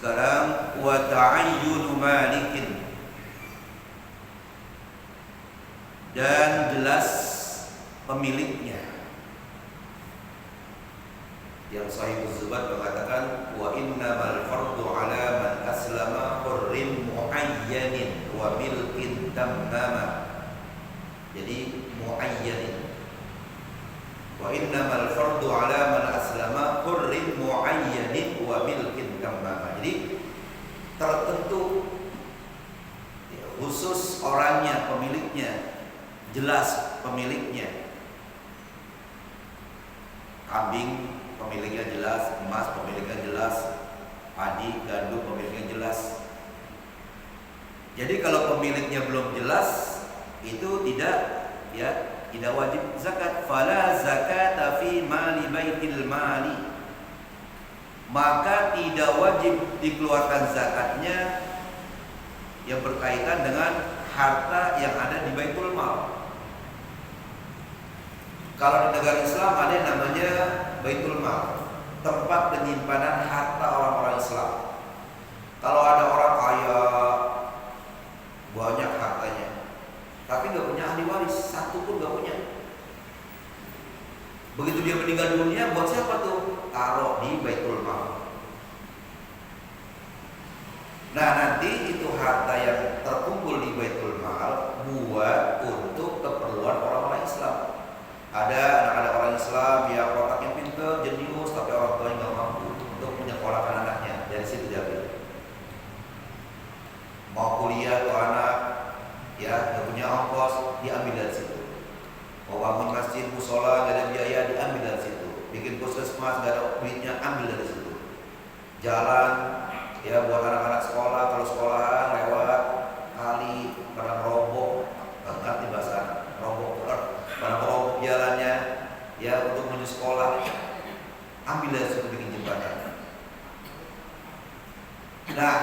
Sekarang wa ta'ayyunu malikin, dan jelas pemiliknya. Yang Sahih Zubat mengatakan wa innamal fardu ala man aslama hurrin muayyanin wa milkin tammama. Jadi muayyanin. Wa innamal fardu ala man aslama hurrin muayyanin wa milkin tammama. Jadi tertentu, khusus orangnya, pemiliknya, jelas pemiliknya. Kambing pemiliknya jelas, emas pemiliknya jelas, padi, gandum pemiliknya jelas. Jadi kalau pemiliknya belum jelas, itu tidak wajib zakat. Fala zakata fi mali baitil mali, maka tidak wajib dikeluarkan zakatnya yang berkaitan dengan harta yang ada di baitul mal. Kalau di negara Islam ada yang namanya baitul mal, tempat penyimpanan harta orang-orang Islam. Kalau ada orang kaya, banyak hartanya, tapi nggak punya ahli waris, satu pun nggak punya. Begitu dia meninggal dunia, buat siapa tuh? Taruh di baitul mal. Nah, nanti itu harta yang terkumpul di baitul mal buat untuk keperluan orang-orang Islam. Ada anak-anak orang Islam yang otaknya pintar, jenius, tapi orang tuanya nggak mampu untuk menyekolahkan anaknya. Dari situ diambil. Mau kuliah tuh anak, nggak punya ongkos, diambil dari situ. Mau bangun masjid, musola, nggak ada biaya, diambil dari situ. Bikin puskesmas, nggak ada duitnya, ambil dari situ. Jalan, buat anak-anak sekolah, kalau sekolahan lewat kali, pada roboh, ngerti bahasa roboh, pada roboh jalannya, untuk menuju sekolah, ambil dari situ, bikin jembatan. Nah,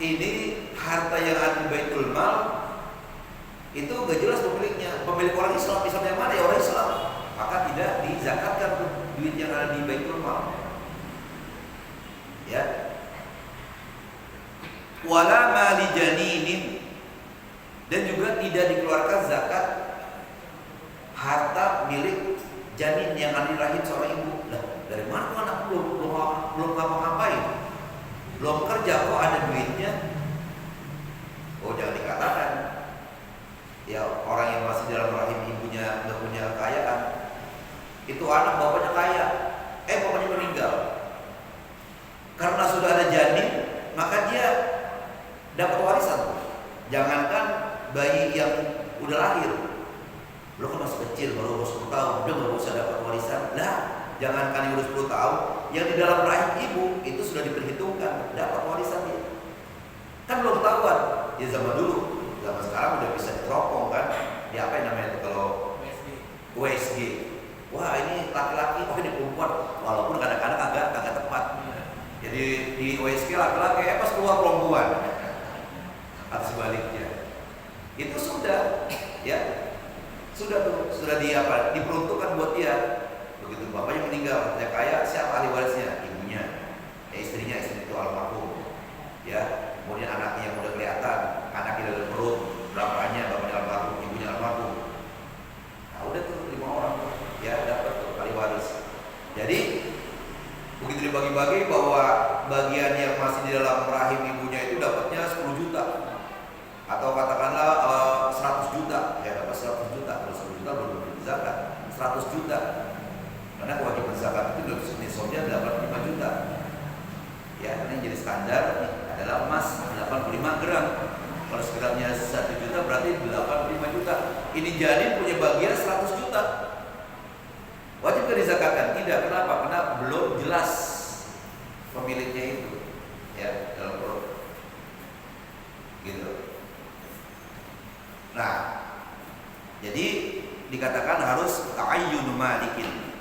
ini harta yang ada di baitul mal, itu gak jelas pemiliknya. Pemilik orang Islam, Islam yang mana ya orang Islam, maka tidak dizakatkan tuh duit yang ada di Baitul Mal. Ya. Wala mali janinin, dan juga tidak dikeluarkan zakat harta milik janin yang ada di rahim seorang ibu. Lah, dari mana anak belum ngapa-ngapain, belum kerja kok ada duitnya? Oh, jangan dikatakan ya orang yang masih dalam rahim ibunya nggak punya kekayaan. Itu anak bapaknya kaya, bapaknya meninggal. Karena sudah ada janin, maka dia dapat warisan. Jangankan bayi yang udah lahir, lo kan masih kecil, baru umur 10 tahun, udah nggak bisa dapat warisan. Lah, jangankan yang udah 10 tahun, yang di dalam rahim ibu itu sudah diperhitungkan dapat warisan dia. Kan belum ketahuan. Ya zaman dulu, zaman sekarang udah bisa diteropong kan. Di apa yang namanya itu kalau USG. Wah, ini laki-laki, oh ini perempuan. Walaupun kadang-kadang agak tepat. Jadi di USG laki-laki, pas keluar perempuan. Atau sebaliknya. Itu sudah, ya. Sudah tuh, sudah diperuntukkan buat dia. Begitu bapaknya meninggal, dia kaya, siapa ahli warisnya? Ibunya. Ya istrinya, istri itu almarhum. Ya, kemudian anaknya yang udah kelihatan, anaknya dalam perut, bapaknya almarhum, ibunya almarhum. Nah, udah tuh 5 orang, ya dapat tuh ahli waris. Jadi begitu dibagi-bagi bahwa bagian yang masih di dalam rahim ibunya itu dapatnya 10 juta atau katakanlah 100 juta, ya dapat 100 juta. Kalau 10 juta belum zakat, 100 juta. Karena kewajiban zakat itu nisabnya 85 juta. Ya, karena yang jadi standar adalah emas 85 gram. Kalau segramnya 1 juta berarti 85 juta. Ini jadi punya bagian 100 juta. Wajib gak dizakatkan? Tidak. Kenapa? Karena belum jelas pemiliknya itu. Ya, dalam perut. Gitu. Nah, jadi dikatakan harus ta'ayyun malikin.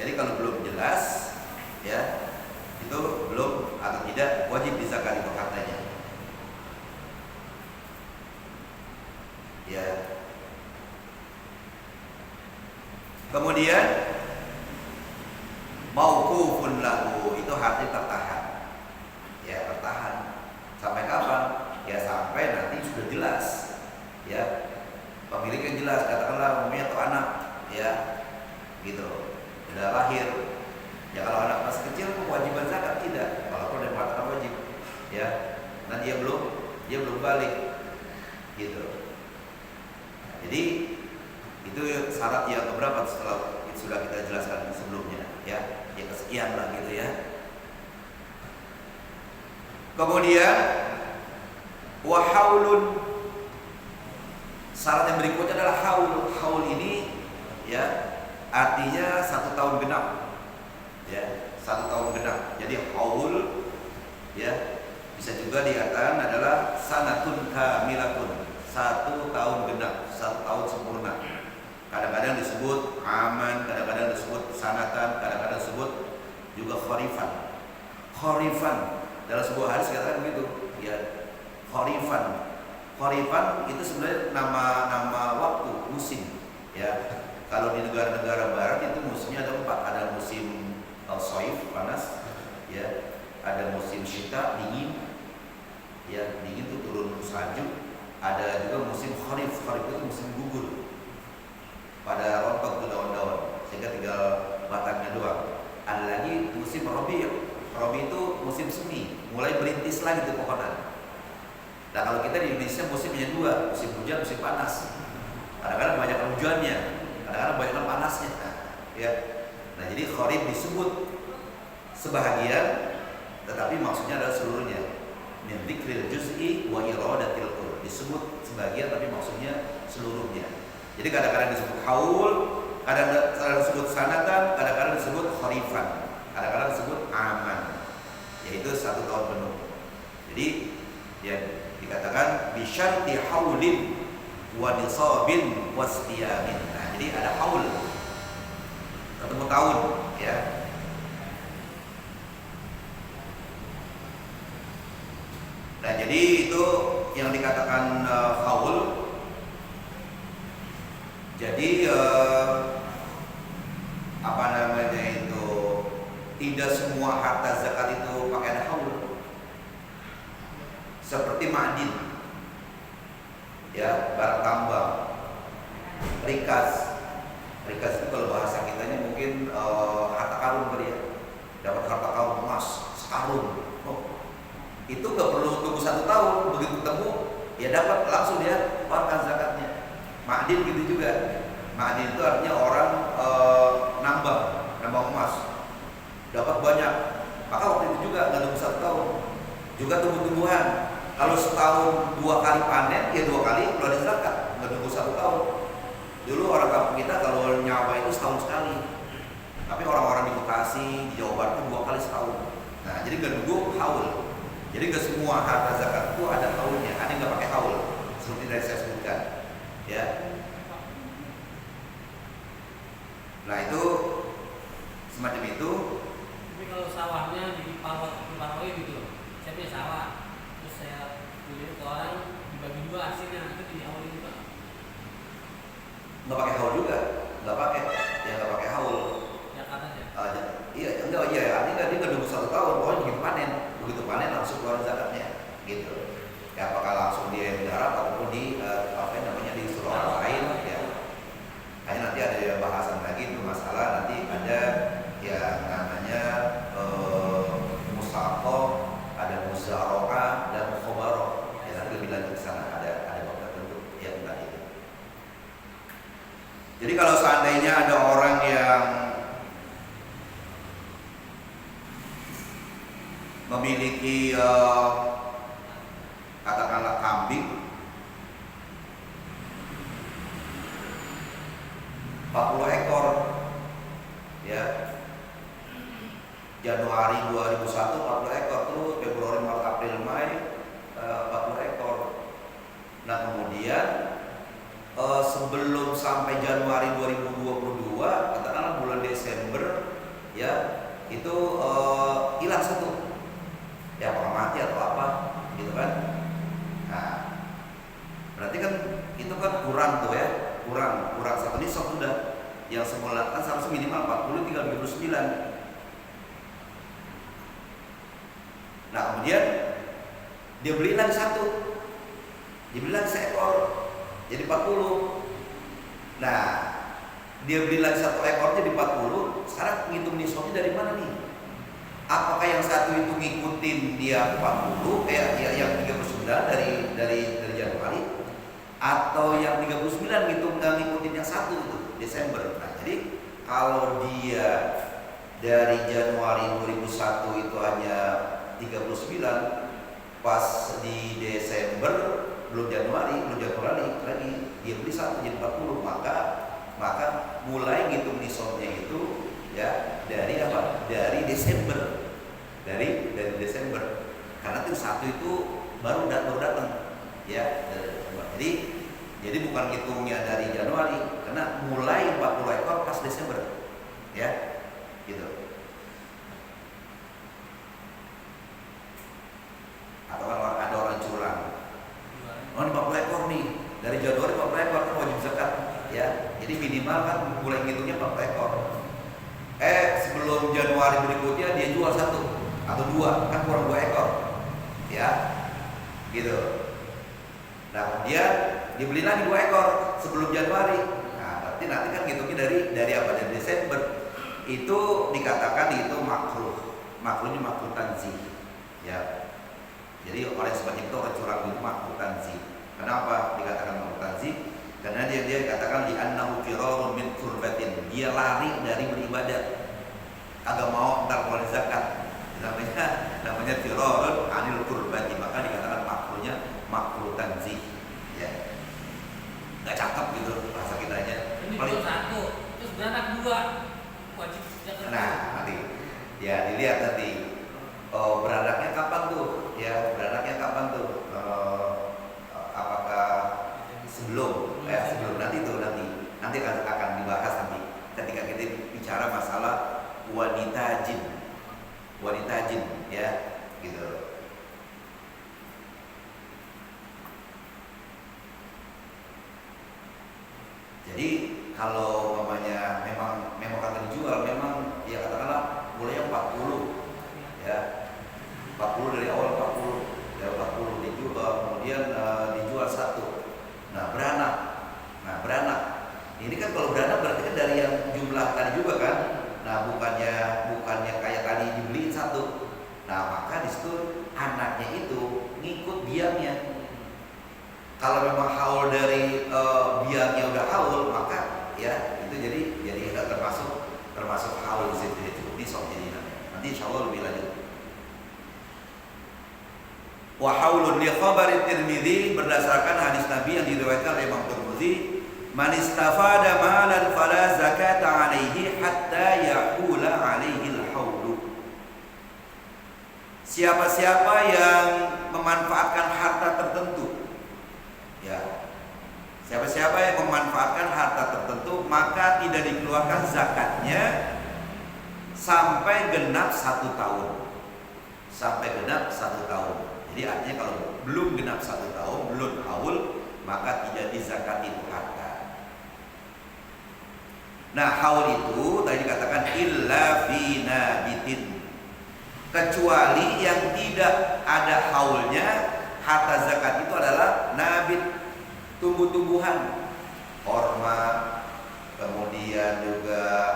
Jadi kalau belum jelas, ya itu belum atau tidak wajib dizakati itu hartanya. Ya. Kemudian mauqufun lahu, itu harta tertahan. Ya, tertahan. Sampai kapan? Ya sampai nanti sudah jelas. Ya. Pemiliknya jelas, katakanlah umumnya atau anak, ya. Gitu. Sudah lahir. Ya kalau anak masih kecil kewajiban zakat tidak. Kalau dia mengatakan wajib, ya. Nah dia belum balik. Gitu. Jadi itu syarat yang keberapa setelah itu sudah kita jelaskan sebelumnya, ya. Yang kesekian lah gitu ya. Kemudian wa haulun, syarat yang berikutnya adalah haul. Haul ini ya artinya 1 tahun genap. Ya, 1 tahun genap. Jadi haul ya bisa juga dikatakan adalah sanatun kamilatun, 1 tahun genap, 1 tahun sempurna. Kadang-kadang disebut aman, kadang-kadang disebut sanatan, kadang-kadang disebut juga kharifan. Kharifan dalam sebuah hadis katakan begitu, ya. Kharifan. Kharifan itu sebenarnya nama waktu, musim, ya. Kalau di negara-negara barat itu musimnya ada 4, ada musim shaif panas, ya. Ada musim syita dingin, ya, dingin itu turun salju. Ada juga musim kharif, kharif itu musim gugur. Pada rontok tuh daun-daun sehingga tinggal batangnya doang. Ada lagi musim rabi'. Rabi' itu musim semi, mulai berintis lagi tuh pohonan. Nah kalau kita di Indonesia musimnya 2, musim hujan, musim panas. Kadang-kadang banyak hujannya, kadang-kadang banyak panasnya, ya. Nah jadi kharif disebut sebahagian, tetapi maksudnya adalah seluruhnya. Min dzikril juz'i wa iradatil kull, disebut sebagian tapi maksudnya seluruhnya. Jadi kadang-kadang disebut haul, kadang-kadang disebut sanatan, kadang-kadang disebut kharifan, kadang-kadang disebut aman, yaitu 1 tahun penuh. Jadi ya dikatakan bisyarti haulin wa nisabin wasdiyamin. Nah, jadi ada haul, ketemu tahun, ya. Nah, jadi itu yang dikatakan haul Jadi apa namanya itu, tidak semua harta zakat itu pakai haul. Seperti ma'din, ya, barang tambang, rikas. Rikas itu kalau bahasa kitanya mungkin harta karun kali ya. Dapat harta karun emas sekarung. Oh, itu nggak perlu tunggu 1 tahun, begitu ketemu ya dapat langsung dia keluarkan zakatnya. Ma'din gitu juga. Ma'din itu artinya orang nambang emas, dapat banyak. Maka waktu itu juga nggak tunggu 1 tahun. Juga tumbuh-tumbuhan. Kalau setahun 2 kali panen, ya 2 kali keluarin zakat, nggak tunggu 1 tahun. Dulu orang kampung kita kalau nyawa itu setahun sekali. Tapi orang-orang di Bekasi, di Jawa Barat itu 2 kali setahun. Nah, jadi nggak nunggu haul. Jadi nggak semua harta zakat itu ada haulnya, ada yang nggak pakai haul. Seperti tadi saya sebutkan, ya. Nah itu semacam itu. Tapi kalau sawahnya diparoi gitu, saya punya sawah, terus saya beli ke orang dibagi 2 hasilnya, itu diawali juga. Nggak pakai haul juga, nggak pakai, ya nggak pakai haul. Ya katanya. Iya, enggak, iya, artinya dia nggak nunggu 1 tahun, pokoknya begitu panen langsung keluar zakatnya, gitu. Ya apakah langsung dia darat ataupun di di suruh orang lain, ya. Hanya nanti ada bahasan lagi itu masalah, nanti ada yang namanya musaqah, ada muzaroah dan mukhabarah. Ya nanti lebih lanjut ke sana, ada bab tertentu ya tentang itu. Jadi kalau seandainya ada orang yang memiliki katakanlah kambing 40 ekor, ya, Januari 2001 40 ekor, terus Februari, Maret, April, Mei 40 ekor. Nah kemudian sebelum sampai Januari 2022, katakanlah bulan Desember, ya, itu hilang 1, ya apakah mati atau apa, gitu kan? Nah, berarti kan itu kan kurang tuh ya. kurang 1 nisab sudah, yang semula kan seharusnya minimal 40 tinggal 39. Nah kemudian dia beli lagi 1, dibeli lagi seekor, jadi 40. Nah dia beli lagi 1 ekor jadi 40. Sekarang ngitung nisabnya dari mana nih? Apakah yang 1 itu ngikutin dia 40 kayak yang 39 dari Januari, atau yang 39 ngikutin yang 1 itu Desember. Nah, jadi kalau dia dari Januari 2001 itu hanya 39, pas di Desember belum Januari lagi dia beli 1 jadi 40, maka mulai ngitung nisabnya itu ya dari apa? Dari Desember. Dari Desember. Karena itu 1 itu baru datang ya. Jadi bukan hitungnya dari Januari, karena mulai 40 ekor pas Desember, ya, gitu. Atau kalau ada orang curang, oh ini 40 ekor nih, dari Januari 40 ekor kan wajib zakat, ya. Jadi minimal kan mulai ngitungnya 40 ekor. Sebelum Januari berikutnya dia jual 1 atau 2, kan kurang 2 ekor, ya, gitu. Nah kemudian dibeli lagi 2 ekor sebelum Januari. Nah berarti nanti kan ngitungnya dari apa? Dari Desember. Itu dikatakan itu makruh. Makruhnya makruh tanzih, ya. Jadi oleh sebab itu orang curang itu makruh tanzih. Kenapa dikatakan makruh tanzih? Karena dia dikatakan li'annahu firarun min qurbatin. Dia lari dari beribadah, agak mau ntar keluar zakat. Namanya firarun anil qurbati. Maka dikatakan makruhnya makruh tanzih, ya. Nggak cakep gitu bahasa kitanya. Ini paling 1, terus beranak 2, wajib zakat. Nah nanti ya dilihat nanti beranaknya kapan tuh, ya, beranaknya kapan tuh, apakah sebelum nanti akan dibahas nanti ketika kita bicara masalah wanita jin, ya, gitu. Jadi kalau mamanya memang akan dijual, memang ya katakanlah mulai 40 ya, 40 dari awal 40 ya 40 dijual, kemudian dijual satu. Nah beranak ini kan kalau beranak berarti kan dari yang jumlah tadi juga kan. Nah bukannya kayak tadi dibeliin satu. Nah maka di situ anaknya itu ngikut biangnya. Kalau memang haul dari biangnya udah haul, maka ya itu jadi termasuk haul di situ, cukup nisab jadinya. Nanti insyaallah lebih lanjut. Wa haulun li khabari Tirmidzi, berdasarkan hadis Nabi yang diriwayatkan oleh Imam Tirmidzi, man istafada malan fala zakata alaihi hatta yaqula alaihi al-haul. Siapa-siapa yang memanfaatkan harta tertentu, ya, siapa-siapa yang memanfaatkan harta tertentu, maka tidak dikeluarkan zakatnya sampai genap 1 tahun. Sampai genap 1 tahun. Jadi artinya kalau belum genap 1 tahun, belum haul, maka tidak dizakati itu harta. Nah, haul itu tadi dikatakan illa fi nabitin, kecuali yang tidak ada haulnya. Harta zakat itu adalah nabit, tumbuh-tumbuhan, korma, kemudian juga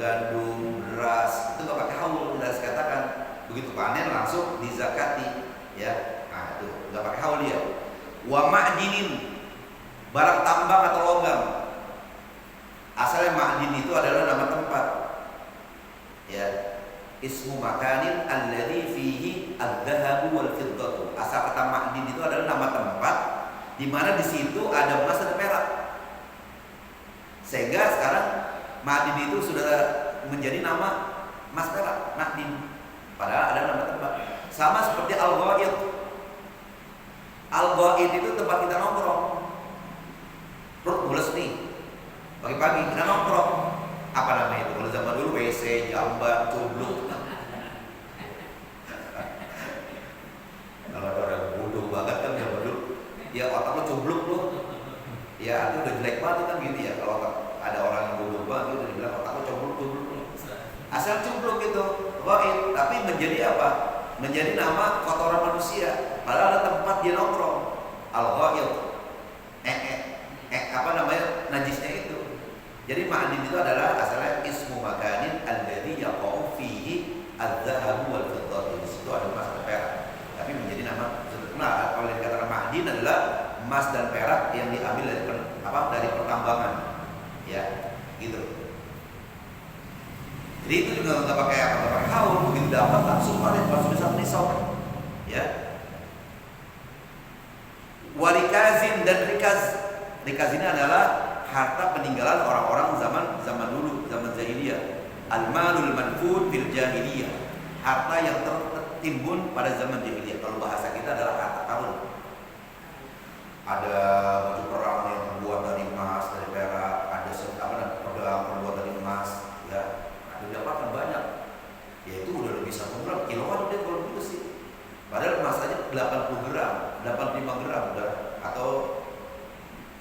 gandum, beras, itu nggak pakai haul. Sudah saya katakan begitu panen langsung dizakati, ya. Nah itu nggak pakai haul dia. Wa ma'dinin, barang tambang atau logam. Asalnya ma'din itu adalah nama tempat, ya. Ismu makanin alladhi fihi ad-dhahabu wal fiddatu. Asal kata ma'din itu adalah nama tempat di mana di situ ada emas dan perak. Sehingga sekarang ma'din itu sudah menjadi nama emas perak, ma'din. Padahal ada nama tempat. Sama seperti al-ghaid. Al-ghaid itu tempat kita nongkrong. Perut mules nih, pagi-pagi kita nongkrong. Apa namanya itu? Kalau zaman dulu WC, jamban, cubluk. Kalau ada orang bodoh banget kan zaman dulu, ya otak lo cubluk lo. Ya itu udah jelek banget kan gitu ya. Kalau ada orang yang bodoh banget udah dibilang otak lo cubluk. Asal cubluk gitu, ghaid, tapi menjadi apa? Menjadi nama kotoran manusia. Padahal ada tempat dia nongkrong. Al-ghaid. Apa namanya? Najisnya itu. Jadi ma'din itu adalah asalnya ismu makanin alladzi yaqa'u fihi adz-dzahabu wal fiddatu. Di situ ada emas dan perak. Tapi menjadi nama. Nah, kalau dikatakan ma'din adalah emas dan perak yang diambil dari pertambangan. Ya, gitu. Jadi itu juga nggak pakai haul, begitu dapat langsung panen, langsung bisa nisab. Ya. Warikazin dan rikaz. Rikaz ini adalah harta peninggalan orang-orang zaman dulu, zaman jahiliyah. Al-malul manfud fil jahiliyah. Harta yang tertimbun pada zaman jahiliyah. Kalau bahasa kita adalah harta karun. Ada baju perang yang terbuat dari emas, dari perak, ada pedang terbuat dari emas, ya. Ada dapatkan banyak. Ya itu udah lebih 1 gram, kiloan dia kalau gitu sih. Padahal emas aja 80 gram, 85 gram udah. Atau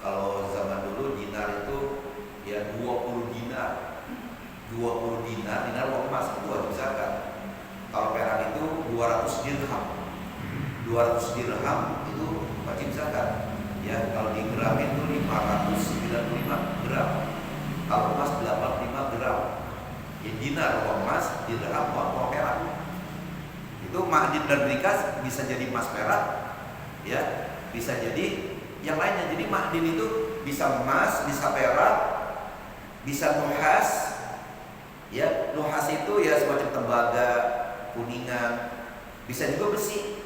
kalau zaman dulu dinar itu ya 20 dinar. 20 dinar uang emas itu wajib zakat. Kalau perak itu 200 dirham. 200 dirham itu wajib zakat. Ya, kalau di gram itu 595 gram. Kalau emas 85 gram. Ya dinar uang emas, dirham uang perak. Itu ma'din dan rikaz bisa jadi emas perak, ya, bisa jadi yang lainnya. Jadi ma'din itu bisa emas, bisa perak, bisa nuhas. Ya, nuhas itu ya semacam tembaga, kuningan, bisa juga besi,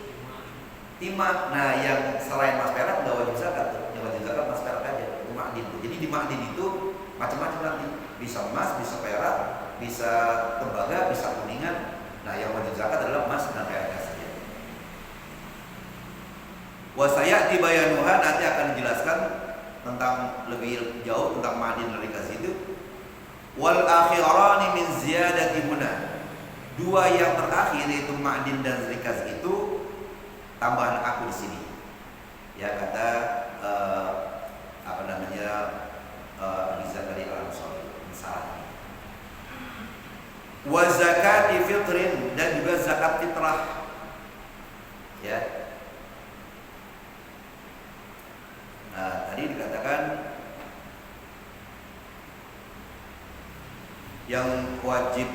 timah. Nah, yang selain emas perak nggak wajib zakat tuh. Yang wajib zakat emas perak aja. Itu ma'din. Jadi di ma'din itu macam-macam nanti. Bisa emas, bisa perak, bisa tembaga, bisa kuningan. Nah, yang wajib zakat adalah emas dan perak saja. Wasayati bayanuha, nanti akan dijelaskan tentang lebih jauh tentang ma'din dan rikaz itu. Wal akhirani min ziyadati huna. 2 yang terakhir yaitu ma'din dan rikaz itu tambahan aku di sini. Ya kata Wa zakati fitrin, dan juga zakat fitrah. Ya. Nah, tadi dikatakan yang wajib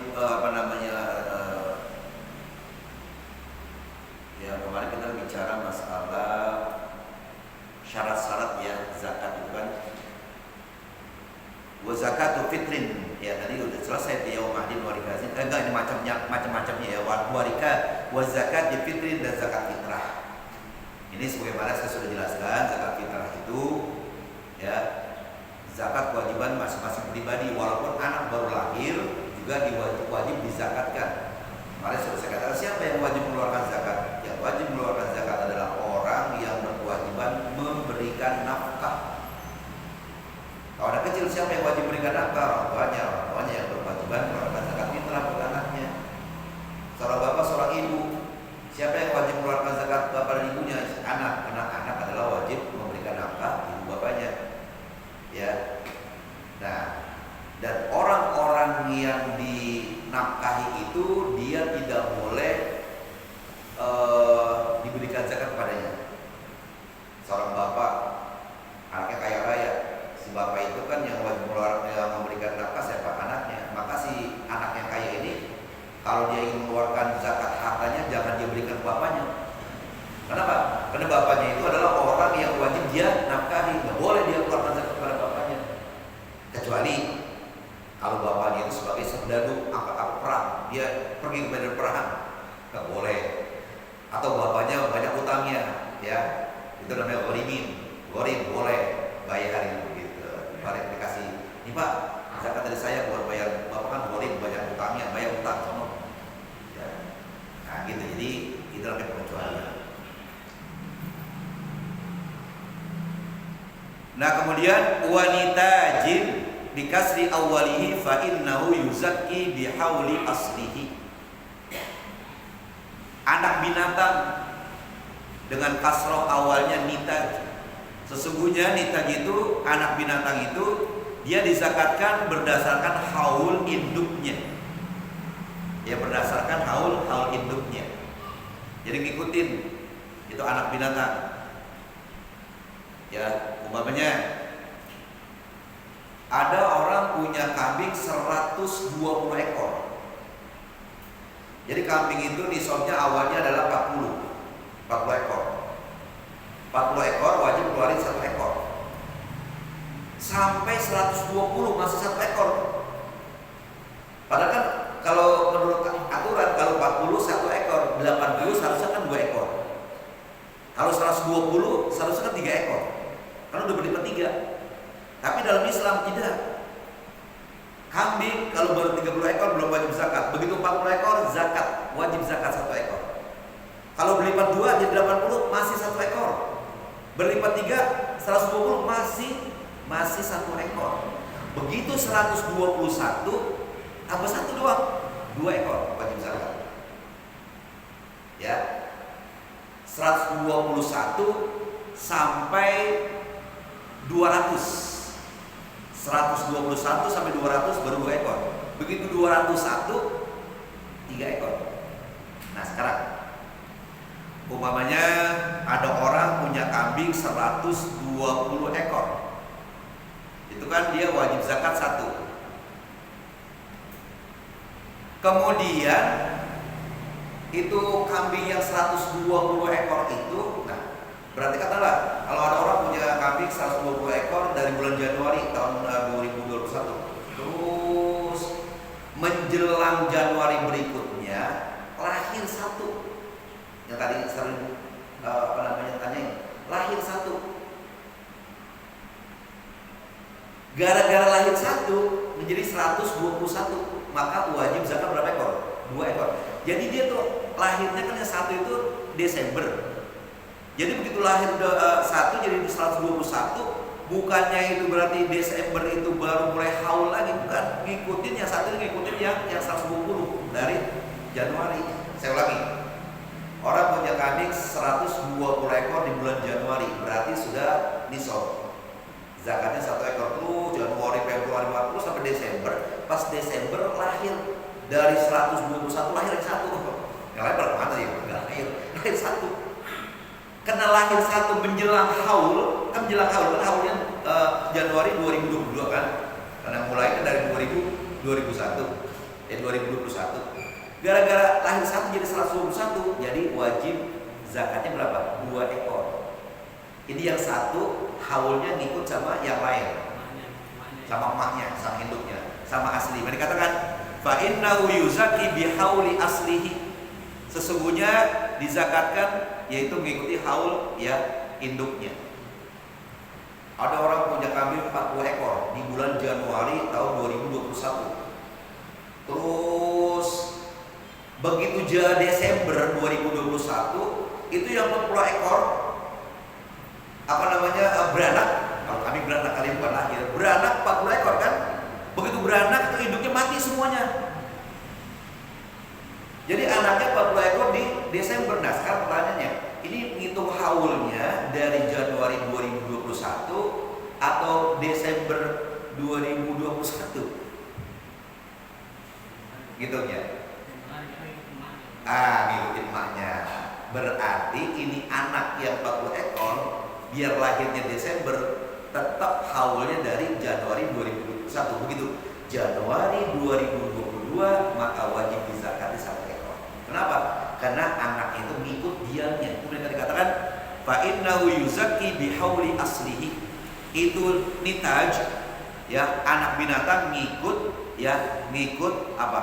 ya kemarin kita bicara masalah syarat-syarat ya zakat itu kan. Wa zakatu fitrin, ya tadi udah selesai ya yaumahdi warikazin. Enggak, ini macam-macamnya ya. Warika wa zakat di fitrin dan zakat fitrah. Ini sebagaimana saya sudah jelaskan, zakat fitrah itu ya zakat kewajiban masing-masing pribadi, walaupun anak baru lahir juga wajib dizakatkan. Kemarin sudah saya katakan, siapa yang wajib mengeluarkan zakat? Yang wajib mengeluarkan zakat adalah orang yang berkewajiban memberikan nafkah. Kalau anak kecil, siapa yang wajib memberikan nafkah? Orang tuanya yang berkewajiban mengeluarkan zakat fitrah buat anaknya. Seorang bapak, seorang ibu, siapa yang wajib mengeluarkan zakat bapak dan ibunya? Anak adalah wajib memberikan nafkah ibu bapaknya. Ya. Nah, dan orang-orang yang dinafkahi itu dia tidak boleh diberikan zakat kepadanya. Seorang bapak, anaknya kaya raya, si bapak itu kan yang wajib memberikan nafkah siapa? Anaknya. Maka si anak yang kaya ini, kalau dia ingin mengeluarkan zakat hartanya, jangan dia berikan ke bapaknya. Kenapa? Karena bapaknya itu adalah orang yang wajib dia nafkahi. Nggak boleh dia keluarkan zakat kepada bapaknya. Kecuali kalau bapaknya itu sebagai serdadu angkat perang, dia pergi ke medan perang, nggak boleh. Atau bapaknya banyak utangnya, ya itu namanya ghorimin, boleh bayarin begitu. Balik dikasih, ini pak zakat dari saya buat bayar, bapak kan ghorim banyak utangnya, bayar utang sama. Ya. Nah gitu, jadi itu namanya pengecualian. Nah kemudian wanita jin bikasri awalihi fa innahu yuzakki bihauli aslihi. Anak binatang dengan kasroh awalnya nitaj. Sesungguhnya nitaj itu, anak binatang itu dia dizakatkan berdasarkan haul induknya. Ya berdasarkan haul induknya. Jadi ngikutin itu anak binatang. Ya, umpamanya ada orang punya kambing 120 ekor. Jadi kambing itu nisabnya awalnya adalah 40 ekor. 40 ekor wajib keluarin 1 ekor. Sampai 120 masih 1 ekor. Padahal kan kalau menurut aturan kalau 40 1 ekor, 80 seharusnya kan 2 ekor. Kalau 120 seharusnya kan 3 ekor. Karena udah berlipat 3. Tapi dalam Islam tidak. Kambing kalau baru 30 ekor belum wajib zakat. Begitu 40 ekor zakat, wajib zakat 1 ekor. Kalau berlipat 2 jadi 80 masih 1 ekor. Berlipat 3 120 masih 1 ekor. Begitu 121 tambah 1 doang, 2 ekor wajib zakat. Ya. 121 sampai 200. 121 sampai 200 baru 2 ekor. Begitu 201 3 ekor. Nah sekarang umpamanya ada orang punya kambing 120 ekor. Itu kan dia wajib zakat 1. Kemudian itu kambing yang 120 ekor itu, nah berarti katakanlah kalau ada orang punya kambing 120 ekor dari bulan Januari tahun 2021, terus menjelang Januari berikutnya lahir 1. Yang tadi sering tanyain, lahir 1. Gara-gara lahir 1 menjadi 121, maka wajib zakat berapa ekor? 2 ekor. Jadi dia tuh lahirnya kan yang 1 itu Desember. Jadi begitu lahir 1 jadi 121, bukannya itu berarti Desember itu baru mulai haul lagi, bukan. Ngikutin yang 1 ngikutin yang 120 dari Januari. Saya ulangi. Orang punya kambing 120 ekor di bulan Januari, berarti sudah nisab. Zakatnya 1 ekor tuh Januari, Februari, Maret sampai Desember. Pas Desember lahir Dari 121 lahir satu. Yang lain berapa ya? Enggak lahir satu. Karena lahir satu menjelang haul, kan haulnya Januari 2022 kan. Karena mulai kan dari 2021. 2021. Gara-gara lahir satu jadi 121, jadi wajib zakatnya berapa? 2 ekor. Ini yang satu haulnya ngikut sama yang lain, sama emaknya, sama induknya, sama asli. Mereka dikatakan fa innahu yuzaki bihauli aslihi. Sesungguhnya dizakatkan yaitu mengikuti haul ya induknya. Ada orang punya kambing 40 ekor di bulan Januari tahun 2021. Terus begitu Desember 2021 itu yang 40 ekor beranak. Kalau kami beranak, kalian bukan lahir. Beranak 40 ekor kan. Begitu beranak itu induknya mati semuanya. Jadi anaknya 40 ekor di Desember. Nah sekarang pertanyaannya, ini ngitung haulnya dari Januari 2021 atau Desember 2021? Gitu ya. Ngikutin emaknya. Berarti ini anak yang 40 ekor biar lahirnya Desember tetap haulnya dari Januari 2021. Begitu Januari 2022 maka wajib dizakati 1 ekor. Kenapa? Karena anak itu ngikut diamnya. Kemudian dikatakan fa innahu yuzakki bihauli aslihi. Itu nitaj ya, anak binatang ngikut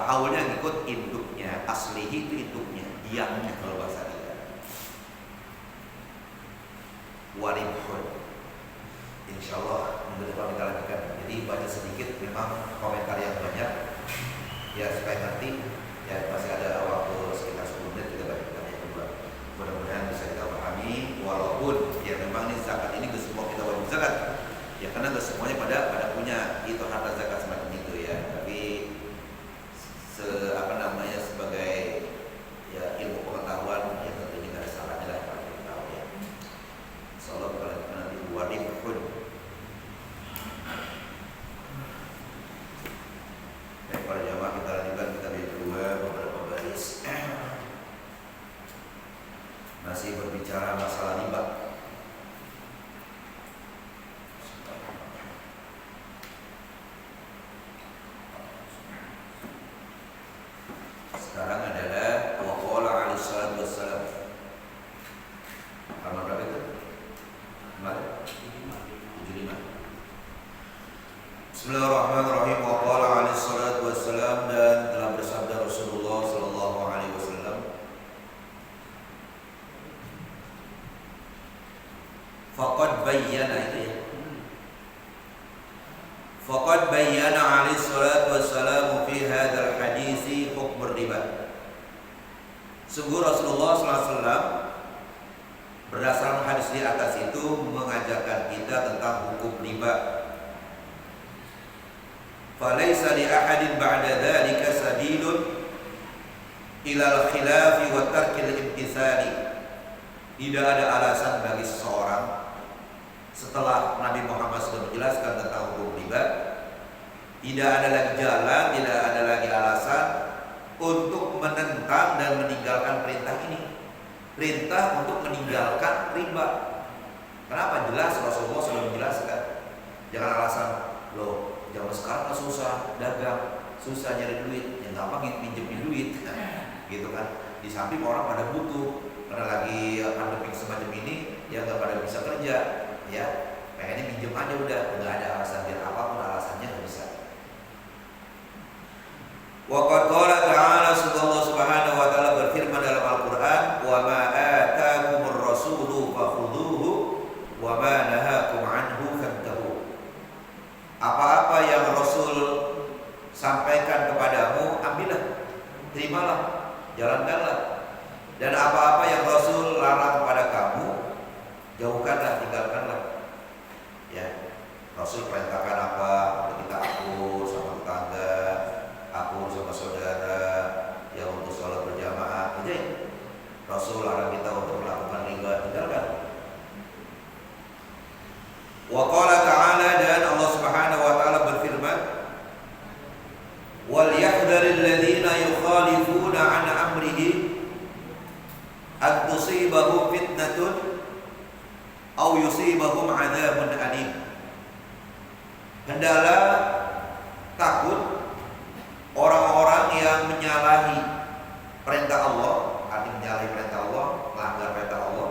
haulnya ngikut induknya. Aslihi itu induknya, diamnya kalau bahasa kita. Waribhun. Insyaallah minggu depan kita lanjutkan. Jadi baca sedikit, memang komentar yang banyak ya supaya ngerti ya. Masih ada waktu sekitar 10 menit kita bacakan yang kedua. Mudah-mudahan bisa kita pahami. Walaupun ya memang ini zakat ini ke semua kita wajib zakat ya, karena ke semuanya pada punya itu harta zakat semacam itu ya. Tapi sebagai ya ilmu pengetahuan ya tentunya tidak ada salahnya lah kalau kita tahu ya. Insyaallah kalau nanti wajib pun. Baik para jamaah, kita lanjutkan kita kedua beberapa baris. Masih berbicara masalah riba. Sekarang adalah waqala alaihi salatu wassalam. Halaman berapa itu? 75. Bismillahirrahmanirrahim. Waqala alaihi salatu wassalam, dan telah bersabda Rasulullah sallallahu alaihi wasallam, faqad bayyana itu ya. Faqad bayyana alaihi salatu wassalam fi hadzal hadisi hukm riba. Sungguh Rasulullah SAW berdasarkan hadis di atas itu mengajarkan kita tentang hukum riba. Falaisa li ahadin ba'da dzalika sabilun ila al-khilafi wa tarkil imtithali. Tidak ada alasan bagi seseorang setelah Nabi Muhammad sudah menjelaskan tentang hukum riba, tidak ada lagi jalan, tidak ada lagi alasan untuk menentang dan meninggalkan perintah ini. Perintah untuk meninggalkan riba. Kenapa? Jelas Rasulullah sudah menjelaskan. Jangan alasan, loh zaman sekarang kan susah dagang, susah nyari duit, yang gampang pinjemin duit gitu kan. Di samping orang pada butuh, karena lagi pandemi semacam ini ya nggak pada bisa kerja ya, pengennya pinjem aja udah, nggak ada alasan, biar apapun alasannya nggak bisa. Wa qad qala ta'ala, Allah Subhanahu wa taala berfirman dalam Al-Qur'an, wa ma ataakumur rasulu fakhudhuhu wa ma nahakum anhu fantahu. Apa-apa yang Rasul sampaikan kepadamu, ambillah, terimalah, jalankanlah. Dan apa-apa yang Rasul larang kepada kamu, jauhkanlah, tinggalkanlah. Ya, Rasul perintahkan apa, kita akur sama tetangga, akur sama saudara, yang untuk sholat berjamaah, itu ya. Rasul larang kita untuk melakukan riba, tinggalkan. Wa qala ta'ala, dan Allah Subhanahu wa taala berfirman, wal yahdharil ladzina adalah takut orang-orang yang menyalahi perintah Allah, artinya menyalahi perintah Allah, melanggar perintah Allah.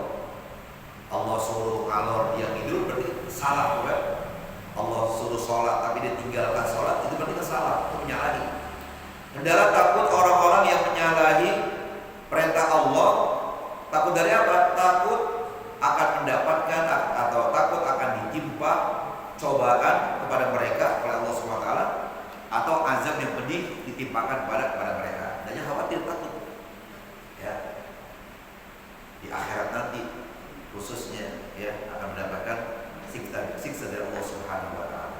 Allah suruh ngalor dia tidur berarti salah, bukan? Allah suruh sholat tapi dia tinggalkan sholat, itu berarti salah, itu menyalahi. Adalah takut orang-orang yang menyalahi perintah Allah. Takut dari apa? Takut akan mendapatkan atau takut akan ditimpa cobaan kepada mereka oleh Allah SWT, atau azab yang pedih ditimpakan kepada mereka. Dan khawatir, takut ya di akhirat nanti khususnya ya akan mendapatkan siksa dari Allah Subhanahu wa taala.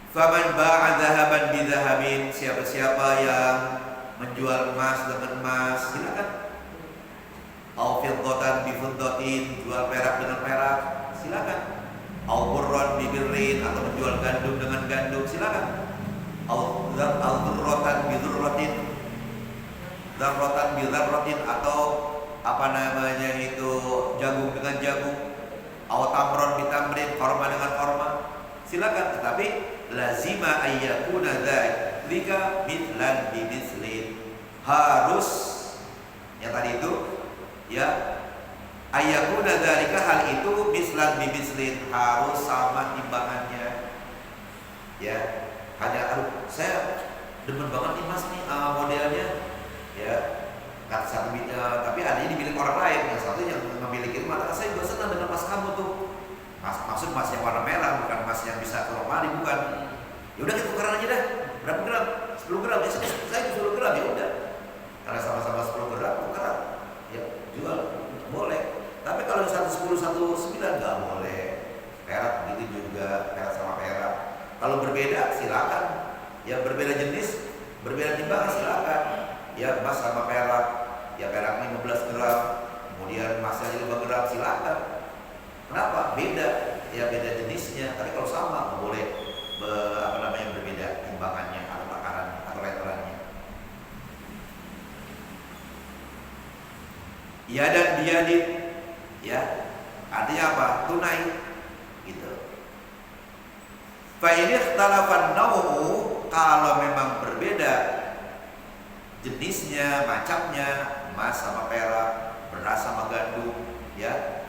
Faman ba'a dhahaban bi dhahabin, siapa-siapa yang menjual emas dengan emas, silakan. Au fiddatan bi fiddatin, jual perak dengan perak, silakan. Au burran bi birrin, atau menjual gandum dengan gandum, silakan. Au dzarratan bi dzarratin, dzarratan bi dzarratin, atau apa namanya itu jagung dengan jagung. Au tamron bi tamrin, korma dengan korma, silakan. Tetapi lazima ayyakuna dzalika mithlan bi mithlin, harus yang tadi itu ya, ayyakuna dzalika, hal itu mislan bi mislin, harus sama timbangannya ya. Hanya saya demen banget nih mas nih modelnya ya, satu tapi adanya dimiliki orang lain, yang satu yang memiliki mata saya juga senang dengan mas kamu tuh. Maksud mas yang warna merah, bukan mas yang bisa ke lemari, bukan. Ya udah kita tukeran aja dah. Berapa gram? 10 gram. Ya saya 10 gram, ya udah. Karena sama-sama 10 gram tukeran. Ya jual boleh. Tapi kalau 110 19 nggak boleh. Perak begitu juga, perak sama perak. Kalau berbeda silakan. Ya berbeda jenis, berbeda timbangan silakan. Ya emas sama perak. Ya perak 15 gram, kemudian emasnya 5 gram, silakan. Kenapa? Beda, ya beda jenisnya. Tapi kalau sama nggak boleh berbeda timbangannya atau takarannya atau letterannya. Ya dan biadin, ya artinya apa? Tunai, gitu. Fa ini ikhtalafan nau'u, kalau memang berbeda jenisnya, macamnya, emas sama perak, beras sama gandum, ya.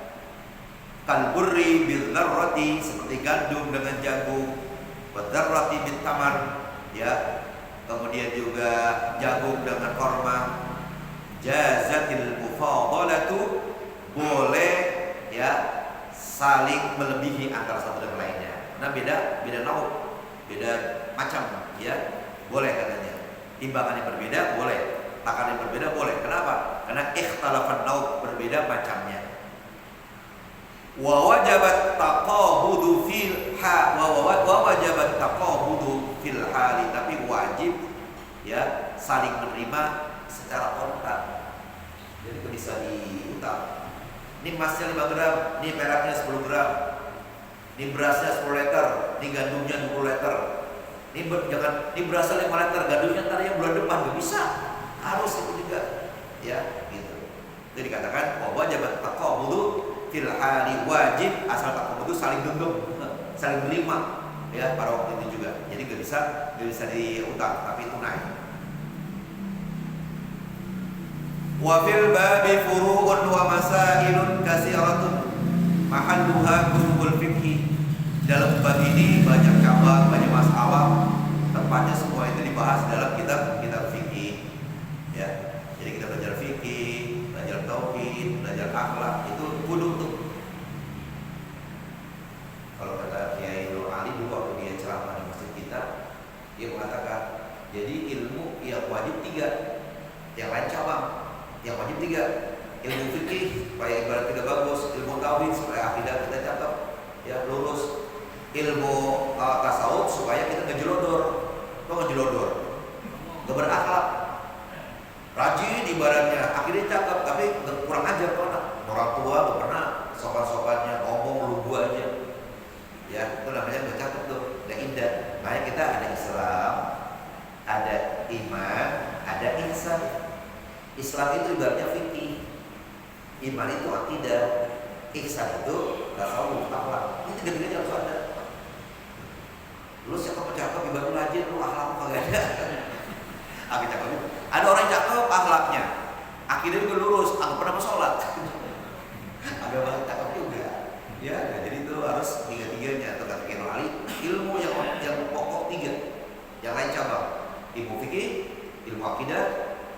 Kalburri bil dzarrati, seperti gandum dengan jagung, wa dzarrati bit tamar, ya. Kemudian juga jagung dengan korma. Jazatil mufadalatu, boleh ya saling melebihi antara satu dengan lainnya. Nah beda nau, beda macam, ya boleh katanya. Timbangannya berbeda boleh, takarannya berbeda boleh. Kenapa? Karena ikhtalafan nau, berbeda macamnya. Wa wajabat taqabudu fil wajabat taqabudu fil hali, tapi wajib ya saling menerima secara kontan. Jadi bisa diutang. Ini emasnya 5 gram, ini peraknya 10 gram, ini berasnya 10 liter, ini gandumnya 20 liter. Ini berasnya 5 liter, gandumnya ntar yang bulan depan, gak bisa. Harus itu juga, ya gitu. Jadi dikatakan bahwa wajib taqabudu fil hali, wajib asal taqabudu saling genggam, saling menerima ya pada waktu itu juga. Jadi gak bisa diutang, tapi tunai. Wa fil babi furu'un wa masailun katsiratun mahalluha kutubul fiqh. Dalam bab ini banyak cabang, banyak masalah, tempatnya semua itu dibahas dalam kitab fikih. Ya. Jadi kita belajar fikih, belajar tauhid, belajar akhlak, itu kudu tuh. Kalau kata Kiai Nur Ali dulu waktu dia ceramah di masjid kita, dia mengatakan, jadi ilmu yang wajib 3, yang lain cabang. Yang wajib 3, ilmu fikih supaya ibarat kita bagus, ilmu tauhid supaya akidah kita cakep, ya lurus, ilmu tasawuf supaya kita ngejelodor, nggak berakhlak, rajin ibaratnya, akhirnya cakep tapi kurang ajar pernah, orang tua nggak pernah sopan-sopannya, ngomong lugu aja, ya itu namanya nggak cakep tuh, nggak indah. Makanya kita ada Islam, ada iman, ada ihsan. Islam itu ibaratnya fikih, iman itu akidah, ihsan itu tasawuf, akhlak. Ini 3-tiganya harus ada. Lu cakep-cakep ibadah rajin, lu akhlak kagak ada. Agak cakep. Ada orang cakep akhlaknya, akidahnya juga lurus, agak pernah sholat. Ada orang cakep juga. Ya, nah, jadi itu harus tiga-tiganya atau kata Ali, ilmu yang pokok tiga. Yang lain cabang. Ilmu fikih, ilmu akidah,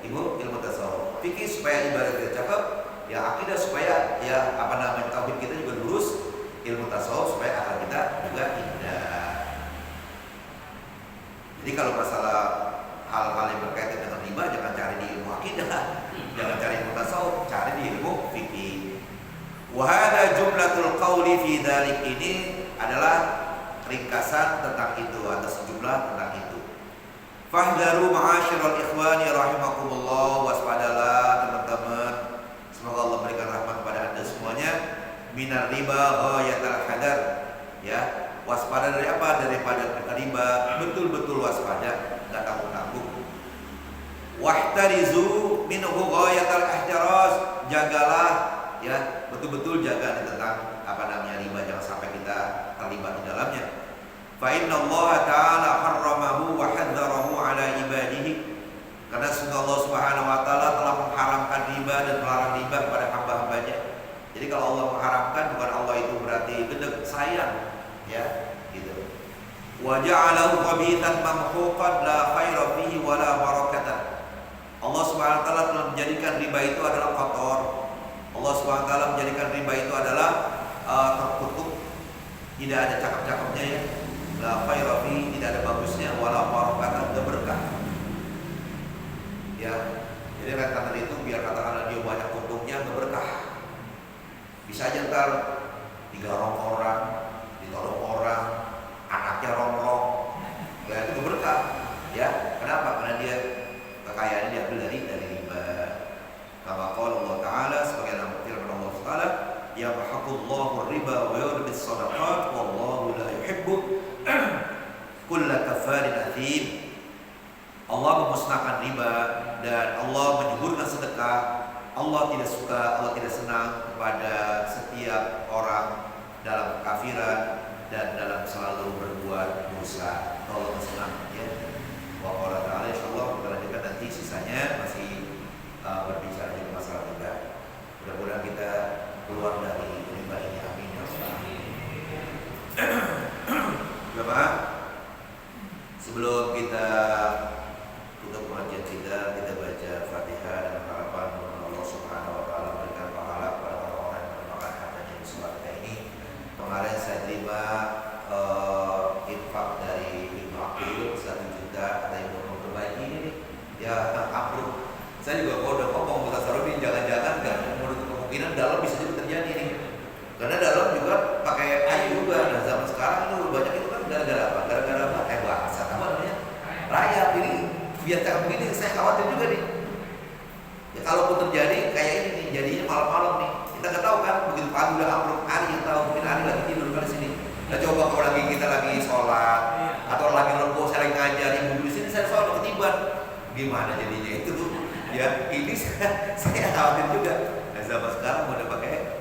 ilmu tasawuf. Fikih supaya ibadah kita cakep, ya akidah supaya ya tauhid kita juga lurus, ilmu tasawuf supaya akal kita juga indah. Jadi kalau masalah hal-hal yang berkaitan dengan riba jangan cari di ilmu akidah, jangan cari ilmu tasawuf, cari di ilmu fikih. Wa hadza jumlatul qauli fi dzalik, ini adalah ringkasan tentang itu atau sejumlah tentang itu. Fahdharu ma'asyiral ikhwani rahimakumullah, waspadalah teman-teman, semoga Allah berikan rahmat kepada Anda semuanya, minar riba ghayatal hadar, ya. Waspada dari apa? Daripada riba, betul-betul waspada, enggak tanggung-tanggung. Wahtarizu minhu ghayatal ihtiraz, jagalah, ya, betul-betul jaga tentang riba, jangan sampai kita terlibat di dalamnya. Fa inna Allah ta'ala harramahu wa hadzarahu ala ibadihi, karena sungguh Allah Subhanahu wa taala telah mengharamkan riba dan melarang riba kepada hamba-hambanya. Jadi kalau Allah mengharamkan, bukan Allah itu berarti gedek, sayang, ya, gitu. Wa ja'alahu khabithan mamhuqan la khaira fihi wa la barakatan. Allah Subhanahu wa taala telah menjadikan riba itu adalah kotor. Allah Subhanahu wa taala menjadikan riba itu adalah terkutuk, tidak ada cakep-cakepnya, ya. La khaira fihi, tidak ada bagusnya, wa la barakatan, tidak berkah. Ya. Jadi rentener itu biar katakanlah dia banyak untungnya, tidak berkah. Bisa aja ntar digarong orang, ditolong orang, anaknya rongrong, ya itu berkah, ya. Kenapa? Karena dia kekayaannya diambil dari riba. Kama qala Allah Ta'ala, sebagaimana firman Allah Ta'ala, yamhaqullahu riba wa yurbis shadaqat wallahu la yuhibbu kulla kafarin athim. Allah memusnahkan riba dan Allah menyuburkan sedekah. Allah tidak suka, Allah tidak senang kepada setiap orang dalam kekafiran dan dalam selalu berbuat dosa. Allah senang, ya. Wa qala ta'ala, insyaallah kita lanjutkan nanti sisanya, masih berbicara di masalah riba. Mudah-mudahan kita keluar dari riba ini, amin ya Allah. Bapak, sebelum kita tutup pengajian kita baca Fatihah dengan harapan Allah Subhanahu wa taala memberikan pahala kepada orang-orang yang memakan hartanya di sholat ini. Kemarin saya terima infak dari Ibu Akil 1 juta, kata Ibu memperbaiki ini nih, ya ambruk. Saya juga kalau udah ngomong Ustaz Saroni, jangan-jangan nggak menutup kemungkinan dalam bisa juga terjadi nih, karena dalam juga pakai air juga. Nah zaman sekarang itu banyak itu kan gara-gara apa? Gara-gara apa? Bahasa apa namanya? Rayap ini. Biar cakap begini, saya khawatir juga nih. Ya kalaupun terjadi kayak ini nih, jadinya malam-malam nih. Kita nggak tahu kan, begitu pagi udah ambruk, Ari yang tahu, mungkin Ari lagi tidur kan di sini. Nah coba kalau kita lagi sholat atau lagi lembur, saya lagi ngajar, ibu di sini saya sholat ketiban, gimana jadinya itu? Ya ini saya khawatir juga. Nah zaman sekarang udah pakai